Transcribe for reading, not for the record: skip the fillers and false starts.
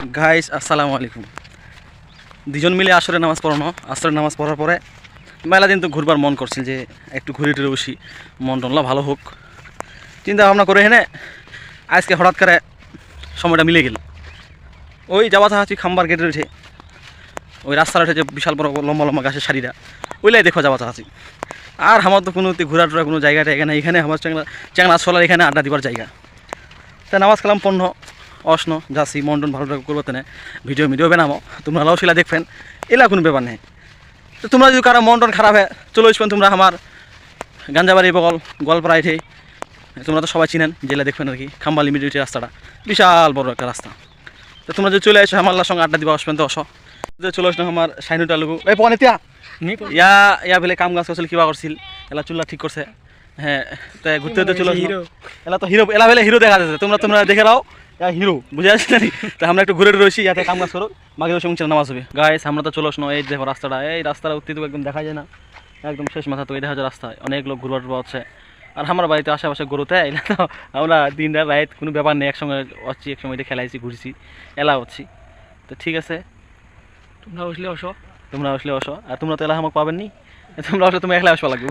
Guys আসসালামু আলাইকুম। দুজন মিলে আসরের নামাজ পড়ানো, আসরের নামাজ পড়ার পরে মেলা দিন তো ঘুরবার মন করছিল যে একটু ঘুরে টুরে বসি, মন টনলা ভালো হোক চিন্তা ভাবনা করে হেনে আজকে হঠাৎ করে সময়টা মিলে গেল। ওই যাওয়া থাকি খাম্বার গেটে উঠে ওই রাস্তার উঠে যে বিশাল বড় লম্বা লম্বা গাছের শাড়িটা ওইলাই দেখো যাওয়া থাকি। আর আমার তো কোনো ঘোরা টোরা কোনো জায়গাটা এখানে এখানে আমার চ্যাংলা চলার এখানে আড্ডা দিবার জায়গা। তা নামাজ কালাম পণ্য অশ্ন যাচ্ছি মন টন ভালো করবো তেনে ভিডিও বানাবো, তোমরা লাও শিলা দেখবেন, এলা কোনো ব্যাপার নেই। তো তোমরা যদি কারো মন টন খারাপ হয় চলে আসবেন তোমরা আমার গাঞ্জাবাড়ি বগল গোয়ালপাড়া এঠে, তোমরা তো সবাই চিনেন জেলা দেখবেন আর কি, খাম্বা লিমিটেড রাস্তাটা বিশাল বড় একটা রাস্তা। তো তোমরা যদি চলে আসো আমার সঙ্গে আড্ডা দিবা আসবেন তো অস চলে আসলো আমার সাইনুটা লোক এই পনে তিয়া ইয়া বেলে কাম গাছ করছিল কিবা করছিল এলা চুল্লা ঠিক করছে। হ্যাঁ তাই ঘুরতে ঘুরতে চলে আসলো, এলা তো হিরো এলা বেলে হিরো দেখা যাচ্ছে, তোমরা দেখে নাও হিরো বুঝে আসছে নাকি। তো আমরা একটু ঘুরে রয়েছি ইয়াতে কাম কাজ করো মাকে সঙ্গে নামাজ হবে। গাইস আমরা তো চলে আসলো, এই দেখো রাস্তাটা, এই রাস্তাটা উত্তি তো একদম দেখা যায় না, একদম শেষ মাথা তো এই দেখা যায় রাস্তায় অনেক লোক ঘুরবার হচ্ছে। আর আমার বাড়িতে আশেপাশে গরুতে এলা তো আমরা দিন রাত কোনো ব্যাপার নেই, একসঙ্গে আসছি একসঙ্গে খেলাইছি ঘুরছি এলা হচ্ছি। তো ঠিক আছে তোমরা আসলে অসো আর তোমরা তো এলা আমাকে পাবেন নি, তোমরা আসলে তুমি একলা আসবা লাগবে।